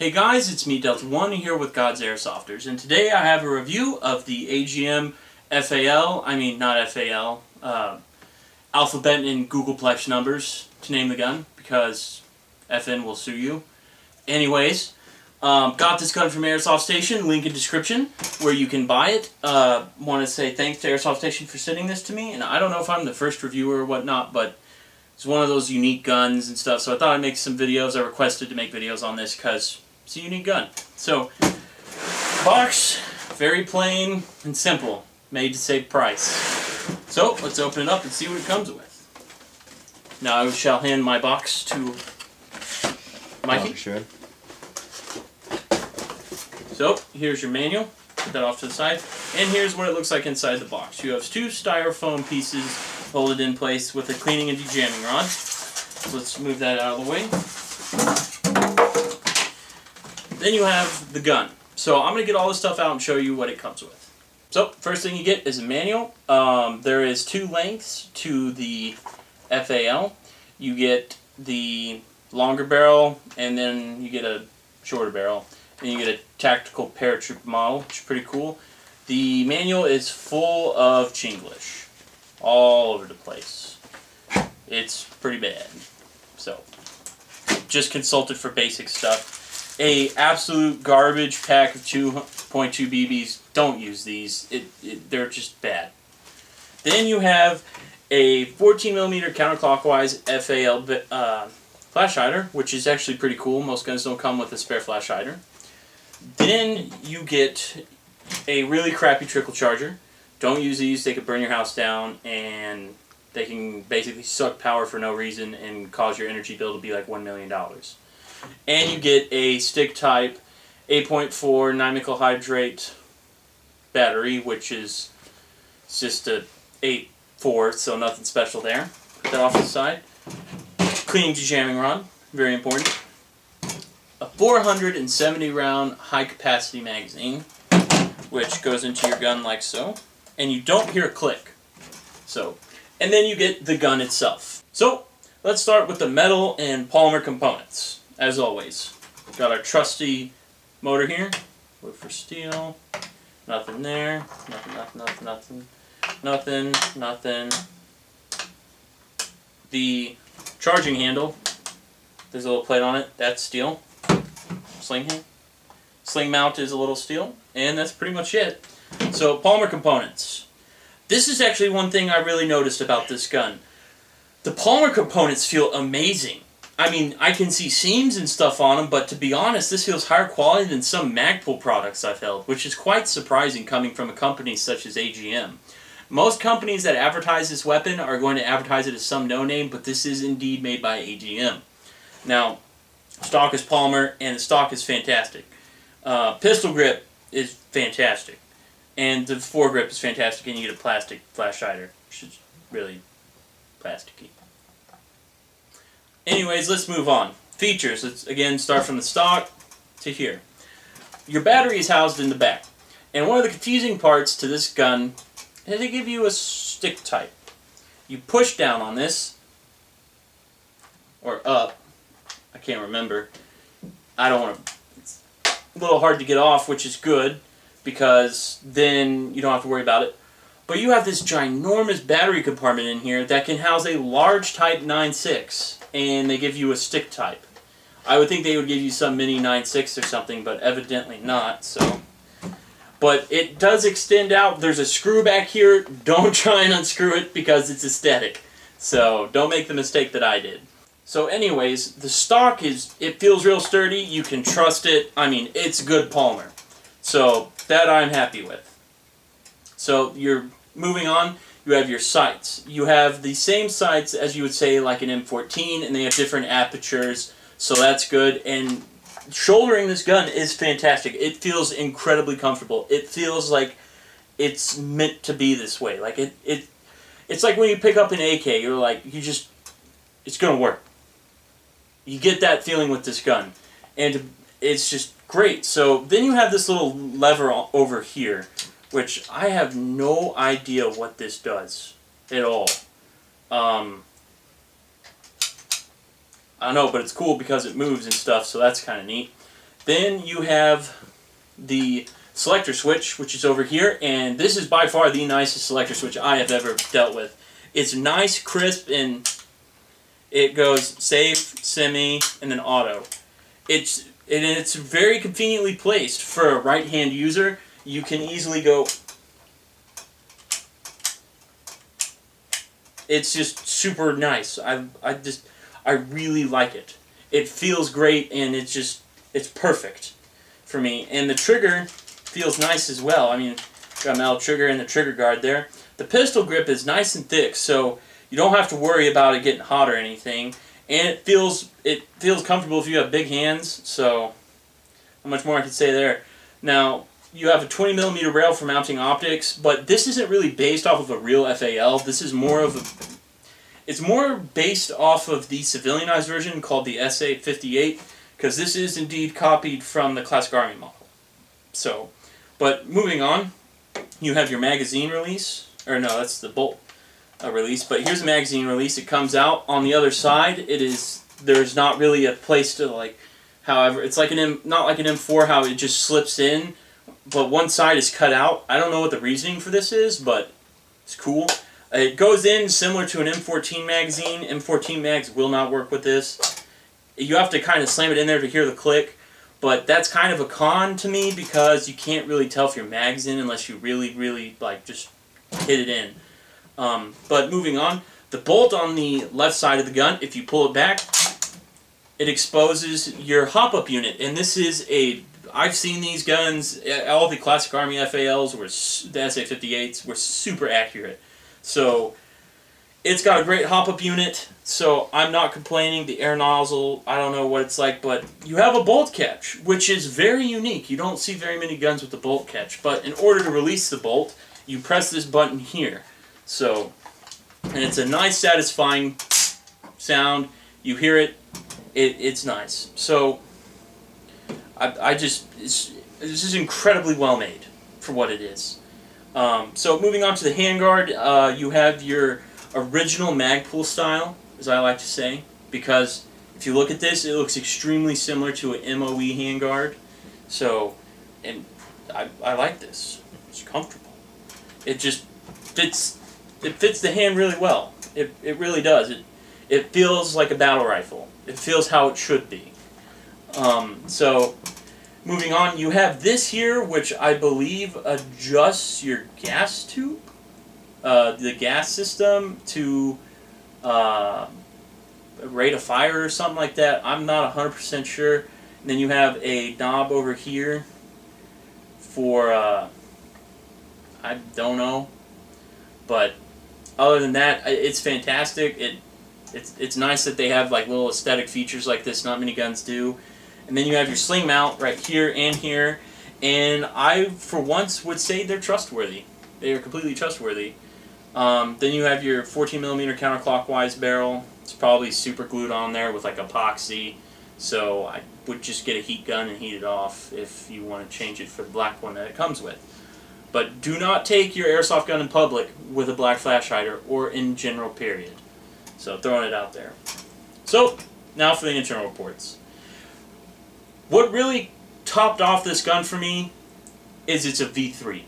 Hey guys, it's me Delta1 here with God's Airsofters, and today I have a review of the Agm Fal, not FAL, alphabet and Googleplex numbers to name the gun, because FN will sue you. Anyways, got this gun from Airsoft Station, link in description, where you can buy it. Want to say thanks to Airsoft Station for sending this to me, and I don't know if I'm the first reviewer or whatnot, but it's one of those unique guns and stuff, so I thought I'd make some videos. I requested to make videos on this because it's a unique gun. So, box, very plain and simple, made to save price. So, let's open it up and see what it comes with. Now I shall hand my box to Mikey. Oh, sure. So, here's your manual. Put that off to the side. And here's what it looks like inside the box. You have two styrofoam pieces folded in place with a cleaning and dejamming rod. So let's move that out of the way. Then you have the gun. So I'm going to get all this stuff out and show you what it comes with. So, first thing you get is a manual. There is two lengths to the FAL. You get the longer barrel, and then you get a shorter barrel. And you get a tactical paratroop model, which is pretty cool. The manual is full of Chinglish, all over the place. It's pretty bad. So, just consulted for basic stuff. A absolute garbage pack of 2.2 BBs. Don't use these. They're just bad. Then you have a 14mm counterclockwise FAL flash hider, which is actually pretty cool. Most guns don't come with a spare flash hider. Then you get a really crappy trickle charger. Don't use these. They could burn your house down, and they can basically suck power for no reason and cause your energy bill to be like $1 million. And you get a stick type 8.4 9-nickel hydrate battery, which is just a 8.4, so nothing special there. Put that off to the side. Cleaning dejamming rod, very important. A 470 round high capacity magazine, which goes into your gun like so, and you don't hear a click. So, and then you get the gun itself. So, let's start with the metal and polymer components. As always, got our trusty motor here, wood for steel, nothing there, nothing. The charging handle, there's a little plate on it, that's steel. Sling mount is a little steel, and that's pretty much it. So, polymer components. This is actually one thing I really noticed about this gun. The polymer components feel amazing. I mean, I can see seams and stuff on them, but to be honest, this feels higher quality than some Magpul products I've held, which is quite surprising coming from a company such as AGM. Most companies that advertise this weapon are going to advertise it as some no-name, but this is indeed made by AGM. Now, stock is polymer, and the stock is fantastic. Pistol grip is fantastic, and the foregrip is fantastic, and you get a plastic flash hider, which is really plasticky. Anyways, let's move on. Features. Let's again start from the stock to here. Your battery is housed in the back, and one of the confusing parts to this gun is they give you a stick type. You push down on this, or up. I can't remember. I don't want to. It's a little hard to get off, which is good, because then you don't have to worry about it. But you have this ginormous battery compartment in here that can house a large type 9.6, and they give you a stick type. I would think they would give you some mini 9.6 or something, but evidently not, so. But it does extend out. There's a screw back here. Don't try and unscrew it because it's aesthetic. So don't make the mistake that I did. So anyways, the stock it feels real sturdy. You can trust it. I mean, it's good polymer. So that I'm happy with. So you're moving on. You have your sights. You have the same sights as you would say like an M14, and they have different apertures. So that's good. And shouldering this gun is fantastic. It feels incredibly comfortable. It feels like it's meant to be this way. Like it's like when you pick up an AK, you're like, it's gonna work. You get that feeling with this gun, and it's just great. So then you have this little lever over here, which I have no idea what this does at all. I don't know, but it's cool because it moves and stuff, so that's kind of neat. Then you have the selector switch, which is over here, and this is by far the nicest selector switch I have ever dealt with. It's nice, crisp, and it goes safe, semi, and then auto. It's very conveniently placed for a right-hand user. You can easily go. It's just super nice. I really like it. It feels great, and it's perfect for me. And the trigger feels nice as well. I mean, got a metal trigger and the trigger guard there. The pistol grip is nice and thick, so you don't have to worry about it getting hot or anything. And it feels comfortable if you have big hands. So, how much more I can say there? Now, you have a 20mm rail for mounting optics, but this isn't really based off of a real FAL. This is it's more based off of the civilianized version called the SA58, because this is indeed copied from the Classic Army model. So, but moving on, you have your magazine release, or no, that's the bolt release, but here's a magazine release. It comes out on the other side. There's not really a place to, like, however, it's like not like an M4 how it just slips in, but one side is cut out. I don't know what the reasoning for this is, but it's cool. It goes in similar to an M14 magazine. M14 mags will not work with this. You have to kind of slam it in there to hear the click, but that's kind of a con to me because you can't really tell if your mag's in unless you really, really, like, just hit it in. But moving on, the bolt on the left side of the gun, if you pull it back, it exposes your hop-up unit, and this is I've seen these guns, all the Classic Army FALs, the SA58s, were super accurate. So, it's got a great hop-up unit, so I'm not complaining. The air nozzle, I don't know what it's like, but you have a bolt catch, which is very unique. You don't see very many guns with the bolt catch, but in order to release the bolt, you press this button here. So, and it's a nice, satisfying sound. You hear it, it's nice. So, it's just incredibly well made for what it is. So moving on to the handguard, you have your original Magpul style, as I like to say, because if you look at this, it looks extremely similar to an MOE handguard. So, and I like this. It's comfortable. It just fits. It fits the hand really well. It really does. It feels like a battle rifle. It feels how it should be. So. Moving on, you have this here, which I believe adjusts your gas tube, the gas system to rate of fire or something like that. I'm not 100% sure. And then you have a knob over here for, I don't know. But other than that, it's fantastic. It's nice that they have like little aesthetic features like this. Not many guns do. And then you have your sling mount right here and here, and I, for once, would say they're trustworthy. They are completely trustworthy. Then you have your 14mm counterclockwise barrel. It's probably super glued on there with like epoxy, so I would just get a heat gun and heat it off if you want to change it for the black one that it comes with. But do not take your airsoft gun in public with a black flash hider or in general, period. So throwing it out there. So, now for the internal reports. What really topped off this gun for me is it's a V3.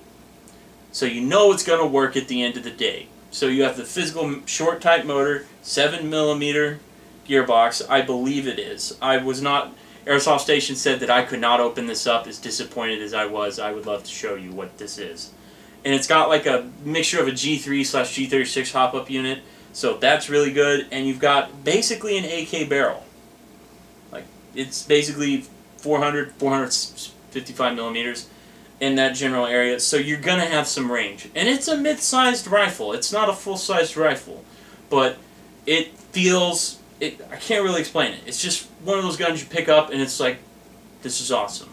So you know it's going to work at the end of the day. So you have the physical short type motor, 7mm gearbox, I believe it is. I was not, Airsoft Station said that I could not open this up. As disappointed as I would love to show you what this is. And it's got like a mixture of a G3/G36 hop-up unit, so that's really good. And you've got basically an AK barrel. Like, it's basically 455mm in that general area, so you're going to have some range. And it's a mid-sized rifle. It's not a full-sized rifle, but it feels, I can't really explain it. It's just one of those guns you pick up and it's like, this is awesome.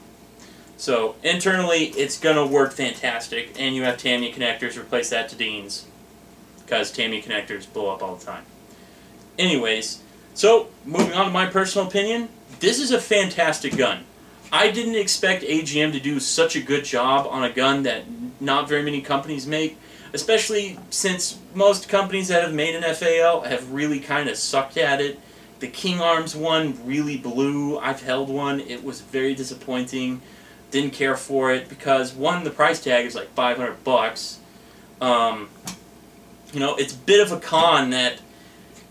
So internally, it's going to work fantastic, and you have Tamiya connectors. Replace that to Dean's, because Tamiya connectors blow up all the time. Anyways, so moving on to my personal opinion, this is a fantastic gun. I didn't expect AGM to do such a good job on a gun that not very many companies make, especially since most companies that have made an FAL have really kind of sucked at it The King Arms one really blew. I've held one. It was very disappointing. Didn't care for it because, one, the price tag is like $500. You know, it's a bit of a con that,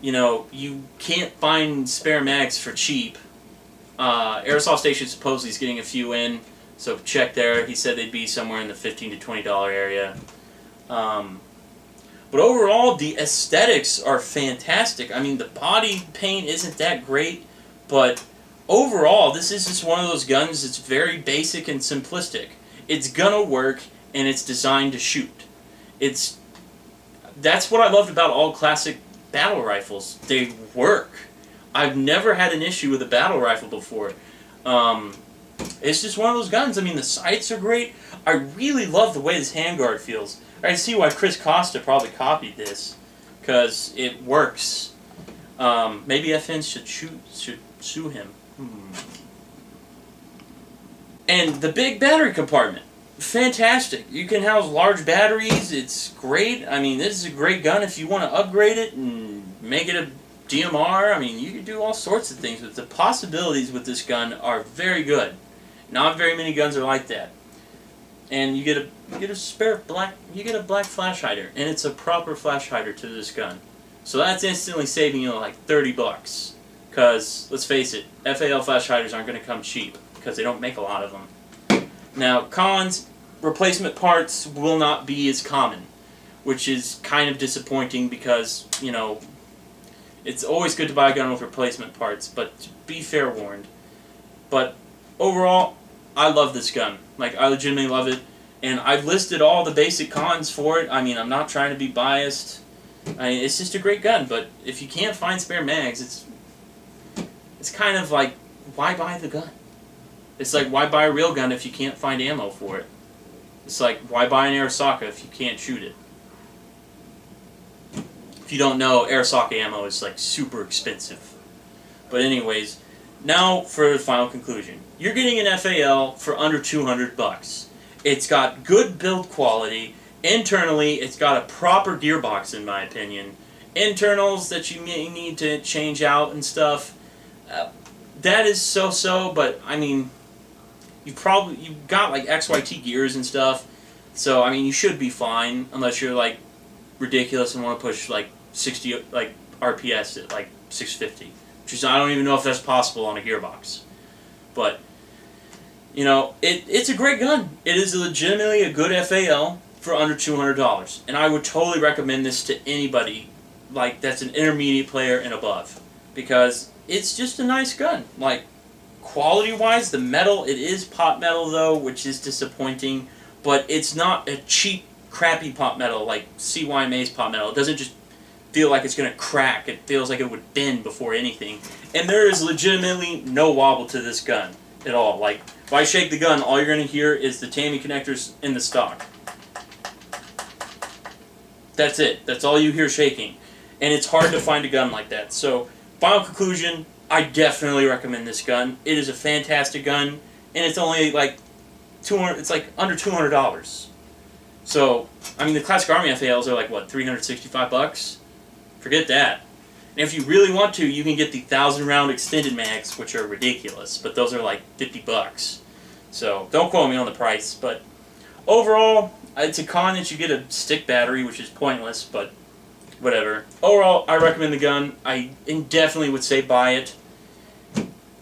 you know, you can't find spare mags for cheap. Airsoft Station supposedly is getting a few in, so check there. He said they'd be somewhere in the $15 to $20 area. But overall, the aesthetics are fantastic. I mean, the body paint isn't that great, but overall, this is just one of those guns that's very basic and simplistic. It's gonna work, and it's designed to shoot. That's what I loved about all classic battle rifles. They work. I've never had an issue with a battle rifle before. It's just one of those guns. I mean, the sights are great. I really love the way this handguard feels. I can see why Chris Costa probably copied this, because it works. Maybe FN should sue him. And the big battery compartment, fantastic. You can house large batteries. It's great. I mean, this is a great gun if you want to upgrade it and make it a DMR. I mean, you can do all sorts of things, but the possibilities with this gun are very good. Not very many guns are like that. And you get a spare black, you get a black flash hider, and it's a proper flash hider to this gun. So that's instantly saving you like $30. Because let's face it, FAL flash hiders aren't going to come cheap because they don't make a lot of them. Now, cons, replacement parts will not be as common, which is kind of disappointing because, you know, it's always good to buy a gun with replacement parts, but be fair warned. But overall, I love this gun. Like, I legitimately love it. And I've listed all the basic cons for it. I mean, I'm not trying to be biased. I mean, it's just a great gun, but if you can't find spare mags, it's kind of like, why buy the gun? It's like, why buy a real gun if you can't find ammo for it? It's like, why buy an Airsoft if you can't shoot it? If you don't know, Airsoft ammo is like super expensive. But anyways, now for the final conclusion. You're getting an FAL for under $200. It's got good build quality. Internally, it's got a proper gearbox, in my opinion. Internals that you may need to change out and stuff, that is so-so, but I mean, you've got like XYT gears and stuff, so I mean, you should be fine, unless you're like ridiculous and want to push like 60 like RPS at like 650, which is, I don't even know if that's possible on a gearbox. But you know, it's a great gun. It is legitimately a good FAL for under $200, and I would totally recommend this to anybody like that's an intermediate player and above, because it's just a nice gun. Like, quality-wise, the metal, it is pot metal though, which is disappointing, but it's not a cheap, crappy pot metal like CYMA's pot metal. It doesn't just feel like it's going to crack. It feels like it would bend before anything. And there is legitimately no wobble to this gun at all. Like, if I shake the gun, all you're going to hear is the Tammy connectors in the stock. That's it. That's all you hear shaking. And it's hard to find a gun like that. So, final conclusion, I definitely recommend this gun. It is a fantastic gun, and it's only like it's like under $200. So, I mean, the Classic Army FALs are like, what, $365? Forget that. And if you really want to, you can get the 1,000-round extended mags, which are ridiculous, but those are like $50. So, don't quote me on the price, but overall, it's a con that you get a stick battery, which is pointless, but whatever. Overall, I recommend the gun. I definitely would say buy it.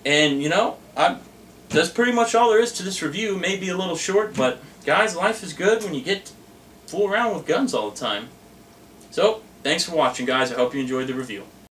And, you know, that's pretty much all there is to this review. Maybe a little short, but guys, life is good when you get to fool around with guns all the time. So, thanks for watching, guys. I hope you enjoyed the review.